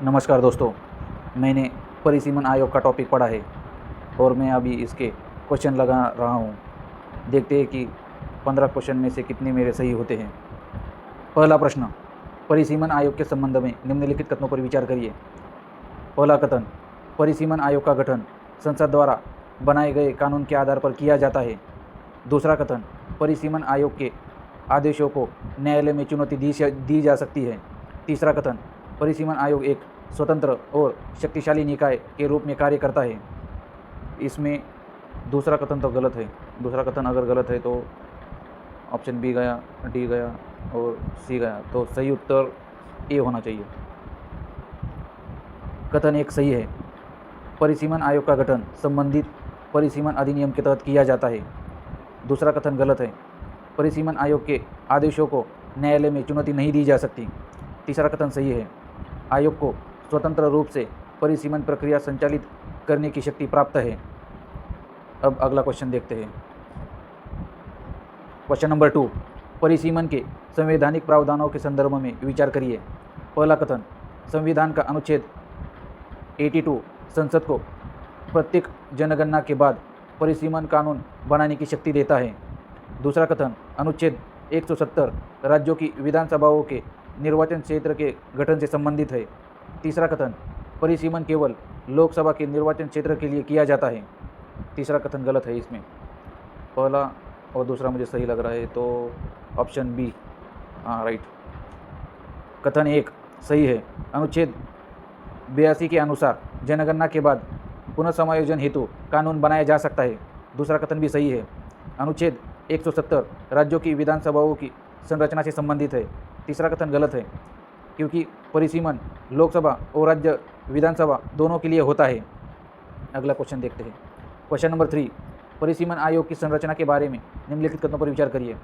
नमस्कार दोस्तों, मैंने परिसीमन आयोग का टॉपिक पढ़ा है और मैं अभी इसके क्वेश्चन लगा रहा हूँ। देखते हैं कि 15 क्वेश्चन में से कितने मेरे सही होते हैं। पहला प्रश्न, परिसीमन आयोग के संबंध में निम्नलिखित कथनों पर विचार करिए। पहला कथन, परिसीमन आयोग का गठन संसद द्वारा बनाए गए कानून के आधार पर किया जाता है। दूसरा कथन, परिसीमन आयोग के आदेशों को न्यायालय में चुनौती दी जा सकती है। तीसरा कथन, परिसीमन आयोग एक स्वतंत्र और शक्तिशाली निकाय के रूप में कार्य करता है। इसमें दूसरा कथन तो गलत है। दूसरा कथन अगर गलत है तो ऑप्शन बी गया, डी गया और सी गया, तो सही उत्तर ए होना चाहिए। कथन एक सही है। परिसीमन आयोग का गठन संबंधित परिसीमन अधिनियम के तहत किया जाता है। दूसरा कथन गलत है। परिसीमन आयोग के आदेशों को न्यायालय में चुनौती नहीं दी जा सकती। तीसरा कथन सही है। आयोग को स्वतंत्र रूप से परिसीमन प्रक्रिया संचालित करने की शक्ति प्राप्त है। अब अगला क्वेश्चन देखते हैं। क्वेश्चन नंबर 2, परिसीमन के संवैधानिक प्रावधानों के संदर्भ में विचार करिए। पहला कथन, संविधान का अनुच्छेद 82 संसद को प्रत्येक जनगणना के बाद परिसीमन कानून बनाने की शक्ति देता है। दूसरा कथन, अनुच्छेद 170 राज्यों की विधानसभाओं के निर्वाचन क्षेत्र के गठन से संबंधित है। तीसरा कथन, परिसीमन केवल लोकसभा के निर्वाचन क्षेत्र के लिए किया जाता है। तीसरा कथन गलत है। इसमें पहला और दूसरा मुझे सही लग रहा है, तो ऑप्शन बी, हाँ राइट। कथन एक सही है। अनुच्छेद 82 के अनुसार जनगणना के बाद पुनः समायोजन हेतु कानून बनाया जा सकता है। दूसरा कथन भी सही है। अनुच्छेद 170 राज्यों की विधानसभाओं की संरचना से संबंधित है। तीसरा कथन गलत है, क्योंकि परिसीमन लोकसभा और राज्य विधानसभा दोनों के लिए होता है। अगला क्वेश्चन देखते हैं। क्वेश्चन नंबर 3, परिसीमन आयोग की संरचना के बारे में निम्नलिखित कथनों पर विचार करिए।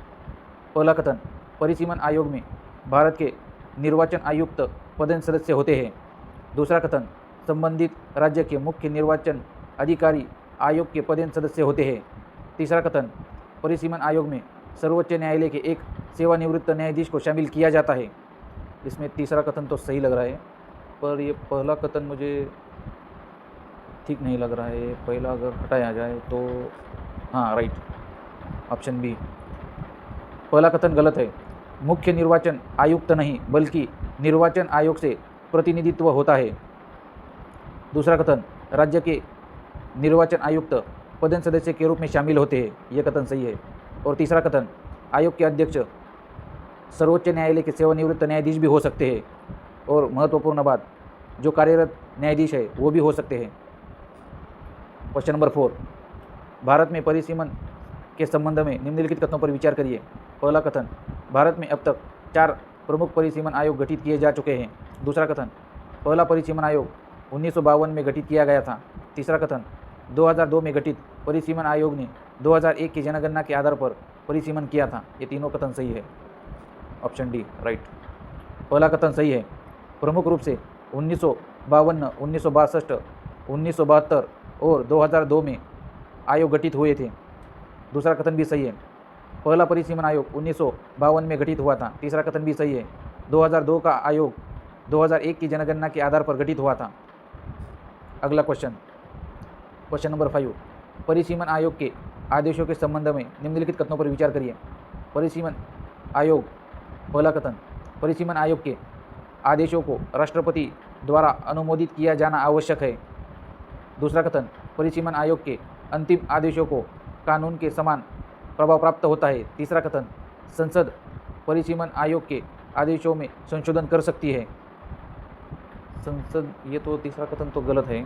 पहला कथन, परिसीमन आयोग में भारत के निर्वाचन आयुक्त पदेन सदस्य होते हैं। दूसरा कथन, संबंधित राज्य के मुख्य निर्वाचन अधिकारी आयोग के पदेन सदस्य होते हैं। तीसरा कथन, परिसीमन आयोग में सर्वोच्च न्यायालय के एक सेवानिवृत्त न्यायाधीश को शामिल किया जाता है। इसमें तीसरा कथन तो सही लग रहा है, पर ये पहला कथन मुझे ठीक नहीं लग रहा है। पहला अगर हटाया जाए तो हाँ राइट, ऑप्शन बी। पहला कथन गलत है। मुख्य निर्वाचन आयुक्त नहीं बल्कि निर्वाचन आयोग से प्रतिनिधित्व होता है। दूसरा कथन, राज्य के निर्वाचन आयुक्त पदेन सदस्य के रूप में शामिल होते हैं। यह कथन सही है। और तीसरा कथन, आयोग के अध्यक्ष सर्वोच्च न्यायालय के सेवानिवृत्त न्यायाधीश भी हो सकते हैं। और महत्वपूर्ण बात, जो कार्यरत न्यायाधीश है वो भी हो सकते हैं। क्वेश्चन नंबर 4, भारत में परिसीमन के संबंध में निम्नलिखित कथनों पर विचार करिए। पहला कथन, भारत में अब तक 4 प्रमुख परिसीमन आयोग गठित किए जा चुके हैं। दूसरा कथन, पहला परिसीमन आयोग 1952 में गठित किया गया था। तीसरा कथन, 2002 में गठित परिसीमन आयोग ने 2001 की जनगणना के आधार पर परिसीमन किया था। ये तीनों कथन सही है। Option D right. पहला कथन सही है। प्रमुख रूप से 1952, 1962, 1972 और 2002 में आयोग गठित हुए थे। दूसरा कथन भी सही है। पहला परिसीमन आयोग 1952 में गठित हुआ था। तीसरा कथन भी सही है। 2002 का आयोग 2001 की जनगणना के आधार पर गठित हुआ था। अगला क्वेश्चन, क्वेश्चन नंबर 5, परिसीमन आयोग के आदेशों के संबंध में निम्नलिखित कथनों पर विचार करिए। परिसीमन आयोग, पहला कथन, परिसीमन आयोग के आदेशों को राष्ट्रपति द्वारा अनुमोदित किया जाना आवश्यक है। दूसरा कथन, परिसीमन आयोग के अंतिम आदेशों को कानून के समान प्रभाव प्राप्त होता है। तीसरा कथन, संसद परिसीमन आयोग के आदेशों में संशोधन कर सकती है। संसद, ये तो तीसरा कथन तो गलत है।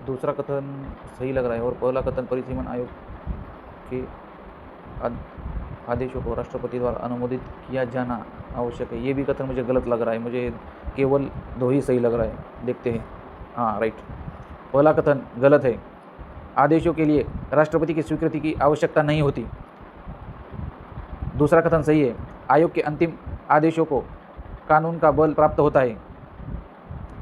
दूसरा कथन सही लग रहा है। और पहला कथन, परिसीमन आयोग के आदेशों को राष्ट्रपति द्वारा अनुमोदित किया जाना आवश्यक है, ये भी कथन मुझे गलत लग रहा है। मुझे केवल 2 ही सही लग रहा है। देखते हैं। हाँ राइट, पहला कथन गलत है। आदेशों के लिए राष्ट्रपति की स्वीकृति की आवश्यकता नहीं होती। दूसरा कथन सही है। आयोग के अंतिम आदेशों को कानून का बल प्राप्त होता है।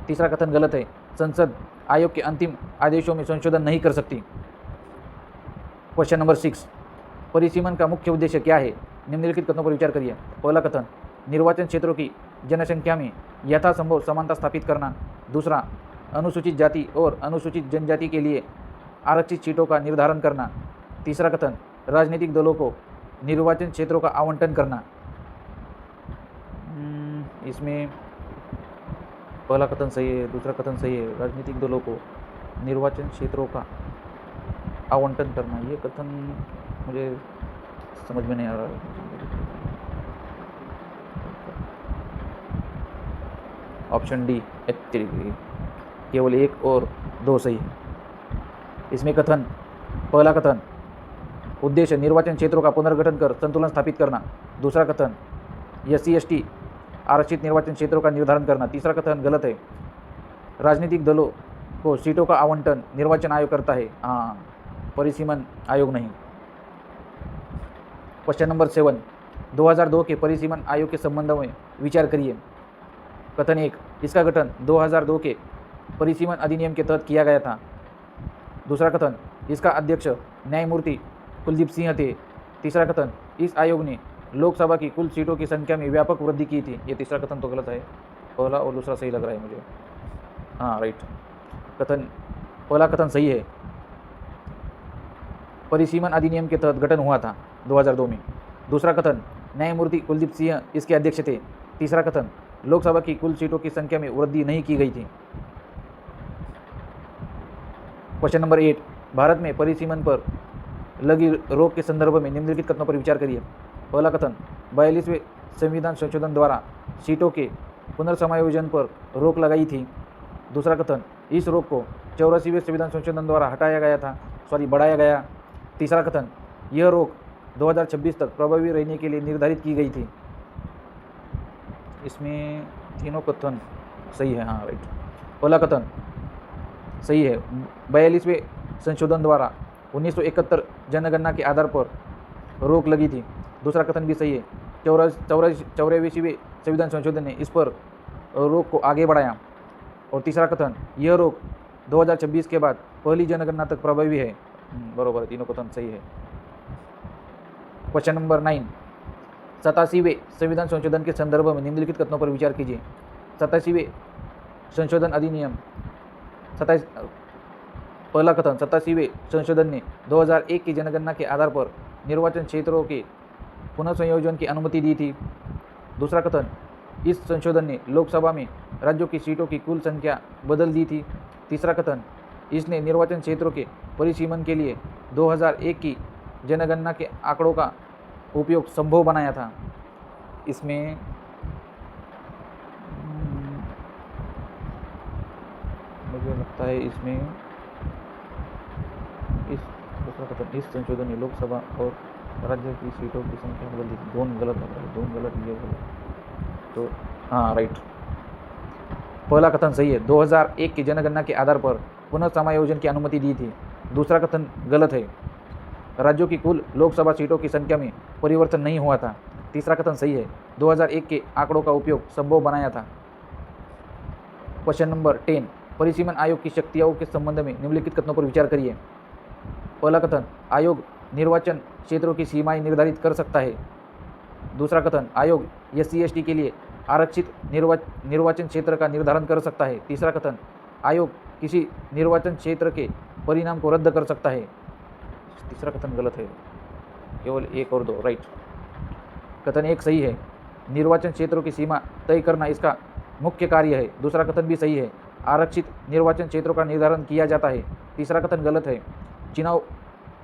तीसरा कथन गलत है। संसद आयोग के अंतिम आदेशों में संशोधन नहीं कर सकती। क्वेश्चन नंबर 6, परिसीमन का मुख्य उद्देश्य क्या है? निम्नलिखित कथनों पर विचार करिए। पहला कथन, निर्वाचन क्षेत्रों की जनसंख्या में यथासंभव समानता स्थापित करना। दूसरा, अनुसूचित जाति और अनुसूचित जनजाति के लिए आरक्षित सीटों का निर्धारण करना। तीसरा कथन, राजनीतिक दलों को निर्वाचन क्षेत्रों का आवंटन करना। इसमें पहला कथन सही है, दूसरा कथन सही है, राजनीतिक दलों को निर्वाचन क्षेत्रों का आवंटन करना। ये कथन मुझे समझ में नहीं आ रहा है। ऑप्शन डी केवल 1 और 2 सही है। इसमें कथन, पहला कथन, उद्देश्य निर्वाचन क्षेत्रों का पुनर्गठन कर संतुलन स्थापित करना। दूसरा कथन, SC/ST आरक्षित निर्वाचन क्षेत्रों का निर्धारण करना। तीसरा कथन गलत है, राजनीतिक दलों को सीटों का आवंटन निर्वाचन आयोग करता है, हाँ, परिसीमन आयोग नहीं। क्वेश्चन नंबर 7, 2002 के परिसीमन आयोग के संबंध में विचार करिए। कथन 1, इसका गठन 2002 के परिसीमन अधिनियम के तहत किया गया था। दूसरा कथन, इसका अध्यक्ष न्यायमूर्ति कुलदीप सिंह थे। तीसरा कथन, इस आयोग ने लोकसभा की कुल सीटों की संख्या में व्यापक वृद्धि की थी। ये तीसरा कथन तो गलत है, पहला और दूसरा सही लग रहा है मुझे, हाँ राइट। पहला कथन सही है, परिसीमन अधिनियम के तहत गठन हुआ था 2002 में। दूसरा कथन, न्यायमूर्ति कुलदीप सिंह इसके अध्यक्ष थे। तीसरा कथन, लोकसभा की कुल सीटों की संख्या में वृद्धि नहीं की गई थी। क्वेश्चन नंबर 8, भारत में परिसीमन पर लगी रोक के संदर्भ में निम्नलिखित कथनों पर विचार करिए। पहला कथन, 42वें संविधान संशोधन द्वारा सीटों के पुनर्समायोजन पर रोक लगाई थी। दूसरा कथन, इस रोक को 84वें संविधान संशोधन द्वारा बढ़ाया गया। तीसरा कथन, यह रोक 2026 तक प्रभावी रहने के लिए निर्धारित की गई थी। इसमें तीनों कथन सही है, हाँ राइट। पहला कथन सही है, 42वें संशोधन द्वारा 1971 जनगणना के आधार पर रोक लगी थी। दूसरा कथन भी सही है, 84वें संविधान संशोधन ने इस पर रोक को आगे बढ़ाया। और तीसरा कथन, यह रोक 2026 के बाद पहली जनगणना तक प्रभावी है। बरोबर, तीनों कथन सही है। क्वेश्चन नंबर 9, 87वें संविधान संशोधन के संदर्भ में निम्नलिखित कथनों पर विचार कीजिए। 87वें संशोधन अधिनियम पहला कथन, 87वें संशोधन ने 2001 की जनगणना के आधार पर निर्वाचन क्षेत्रों के पुनर्संयोजन की अनुमति दी थी। दूसरा कथन, इस संशोधन ने लोकसभा में राज्यों की सीटों की कुल संख्या बदल दी थी। तीसरा कथन, इसने निर्वाचन क्षेत्रों के परिसीमन के लिए 2001 की जनगणना के आंकड़ों का उपयोग संभव बनाया था। इसमें मुझे लगता है इस संशोधन ने लोकसभा और राज्य की सीटों की संख्या बदल दी। दोनों गलत लग रहा है, दोनों गलत, ये गलत, तो हाँ राइट। पहला कथन सही है, 2001 की जनगणना के आधार पर पुनः समायोजन की अनुमति दी थी। दूसरा कथन गलत है, राज्यों की कुल लोकसभा सीटों की संख्या में परिवर्तन नहीं हुआ था। तीसरा कथन सही है, 2001 के आंकड़ों का उपयोग संभव बनाया था। क्वेश्चन नंबर 10, परिसीमन आयोग की शक्तियों के संबंध में निम्नलिखित कथनों पर विचार करिए। पहला कथन, आयोग निर्वाचन क्षेत्रों की सीमाएं निर्धारित कर सकता है। दूसरा कथन, आयोग SC/ST के लिए आरक्षित निर्वाचन क्षेत्र का निर्धारण कर सकता है। तीसरा कथन, आयोग किसी निर्वाचन क्षेत्र के परिणाम को रद्द कर सकता है। तीसरा कथन गलत है, केवल 1 और 2 राइट। कथन 1 सही है, निर्वाचन क्षेत्रों की सीमा तय करना इसका मुख्य कार्य है। दूसरा कथन भी सही है, आरक्षित निर्वाचन क्षेत्रों का निर्धारण किया जाता है। तीसरा कथन गलत है,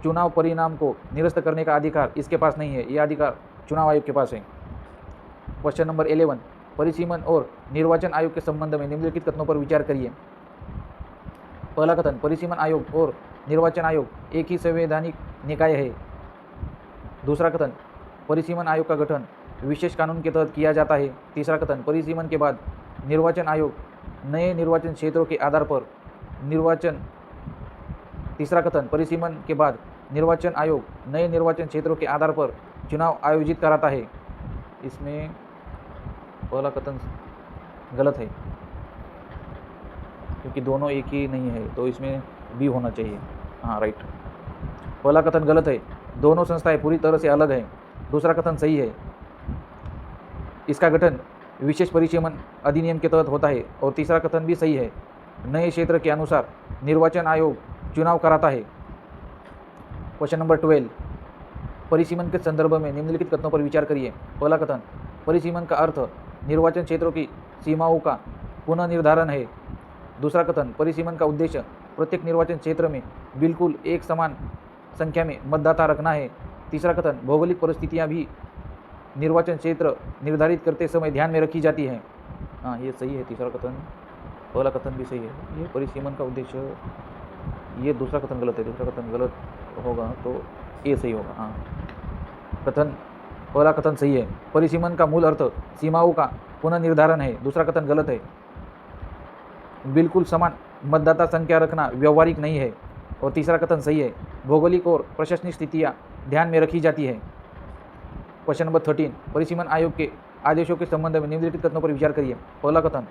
चुनाव परिणाम को निरस्त करने का अधिकार इसके पास नहीं है, यह अधिकार चुनाव आयोग के पास है। क्वेश्चन नंबर 11, परिसीमन और निर्वाचन आयोग के संबंध में निम्नलिखित कथनों पर विचार करिए। पहला कथन, परिसीमन आयोग और निर्वाचन आयोग एक ही संवैधानिक निकाय है। दूसरा कथन, परिसीमन आयोग का गठन विशेष कानून के तहत किया जाता है। तीसरा कथन, परिसीमन के बाद निर्वाचन आयोग नए निर्वाचन क्षेत्रों के आधार पर तीसरा कथन, परिसीमन के बाद निर्वाचन आयोग नए निर्वाचन क्षेत्रों के आधार पर चुनाव आयोजित कराता है। इसमें पहला कथन गलत है, क्योंकि दोनों एक ही नहीं है, तो इसमें बी होना चाहिए, हाँ राइट। पहला कथन गलत है, दोनों संस्थाएं पूरी तरह से अलग हैं। दूसरा कथन सही है, इसका गठन विशेष परिसीमन अधिनियम के तहत होता है। और तीसरा कथन भी सही है, नए क्षेत्र के अनुसार निर्वाचन आयोग चुनाव कराता है। क्वेश्चन नंबर 12, परिसीमन के संदर्भ में निम्नलिखित कथनों पर विचार करिए। पहला कथन, परिसीमन का अर्थ निर्वाचन क्षेत्रों की सीमाओं का पुनः निर्धारण है। दूसरा कथन, परिसीमन का उद्देश्य प्रत्येक निर्वाचन क्षेत्र में बिल्कुल एक समान संख्या में मतदाता रखना है। तीसरा कथन, भौगोलिक परिस्थितियां भी निर्वाचन क्षेत्र निर्धारित करते समय ध्यान में रखी जाती हैं। हाँ, ये सही है तीसरा कथन, पहला कथन भी सही है। ये परिसीमन का उद्देश्य, ये दूसरा कथन गलत है, दूसरा कथन गलत होगा तो ये सही होगा। हाँ, पहला कथन सही है, परिसीमन का मूल अर्थ सीमाओं का पुनर्निर्धारण है। दूसरा कथन गलत है, बिल्कुल समान मतदाता संख्या रखना व्यवहारिक नहीं है। और तीसरा कथन सही है, भौगोलिक और प्रशासनिक स्थितियां ध्यान में रखी जाती है। क्वेश्चन नंबर 13, परिसीमन आयोग के आदेशों के संबंध में निम्नलिखित कथनों पर विचार करिए। पहला कथन,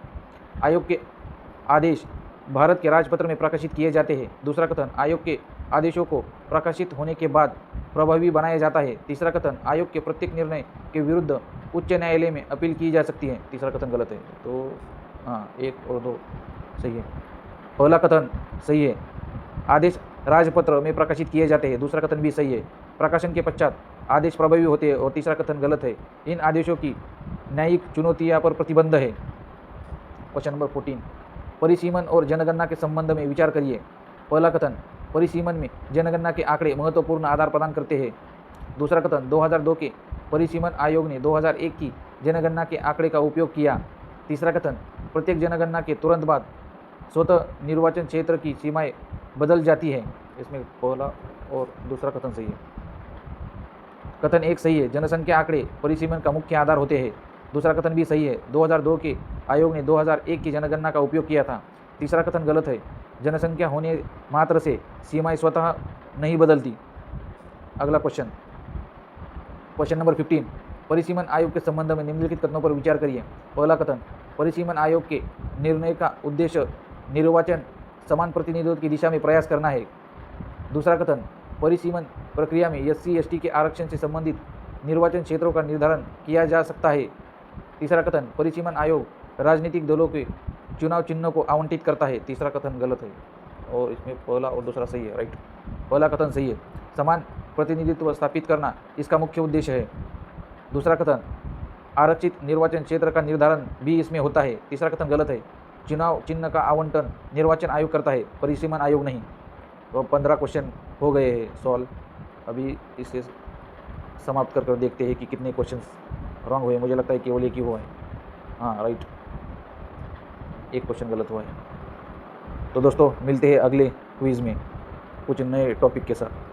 आयोग के आदेश भारत के राजपत्र में प्रकाशित किए जाते हैं। दूसरा कथन, आयोग के आदेशों को प्रकाशित होने के बाद प्रभावी बनाया जाता है। तीसरा कथन, आयोग के प्रत्येक निर्णय के विरुद्ध उच्च न्यायालय में अपील की जा सकती है। तीसरा कथन गलत है, तो हाँ 1 और 2 सही है। पहला कथन सही है, आदेश राजपत्र में प्रकाशित किए जाते हैं। दूसरा कथन भी सही है, प्रकाशन के पश्चात आदेश प्रभावी होते हैं। और तीसरा कथन गलत है, इन आदेशों की न्यायिक चुनौतियां पर प्रतिबंध है। क्वेश्चन नंबर 14, परिसीमन और जनगणना के संबंध में विचार करिए। पहला कथन, परिसीमन में जनगणना के आंकड़े महत्वपूर्ण आधार प्रदान करते हैं। दूसरा कथन, 2002 के परिसीमन आयोग ने 2001 की जनगणना के आंकड़े का उपयोग किया। तीसरा कथन, प्रत्येक जनगणना के तुरंत बाद स्वतः निर्वाचन क्षेत्र की सीमाएं बदल जाती है। इसमें पहला और दूसरा कथन सही है। कथन 1 सही है, जनसंख्या आंकड़े परिसीमन का मुख्य आधार होते हैं। दूसरा कथन भी सही है, 2002 के आयोग ने 2001 की जनगणना का उपयोग किया था। तीसरा कथन गलत है, जनसंख्या होने मात्र से सीमाएं स्वतः नहीं बदलती। अगला क्वेश्चन नंबर 15, परिसीमन आयोग के संबंध में निम्नलिखित कथनों पर विचार करिए। पहला कथन, परिसीमन आयोग के निर्णय का उद्देश्य निर्वाचन समान प्रतिनिधित्व की दिशा में प्रयास करना है। दूसरा कथन, परिसीमन प्रक्रिया में SC/ST के आरक्षण से संबंधित निर्वाचन क्षेत्रों का निर्धारण किया जा सकता है। तीसरा कथन, परिसीमन आयोग राजनीतिक दलों के चुनाव चिन्हों को आवंटित करता है। तीसरा कथन गलत है, और इसमें पहला और दूसरा सही है। राइट, पहला कथन सही है, समान प्रतिनिधित्व स्थापित करना इसका मुख्य उद्देश्य है। दूसरा कथन, आरक्षित निर्वाचन क्षेत्र का निर्धारण भी इसमें होता है। तीसरा कथन गलत है, चुनाव चिन्ह का आवंटन निर्वाचन आयोग करता है, परिसीमन आयोग नहीं। तो 15 क्वेश्चन हो गए हैं सॉल्व। अभी इसे समाप्त कर देखते हैं कि कितने क्वेश्चन रॉन्ग हुए। मुझे लगता है केवल एक ही हुआ है। हाँ राइट, एक क्वेश्चन गलत हुआ है। तो दोस्तों मिलते हैं अगले क्विज़ में कुछ नए टॉपिक के साथ।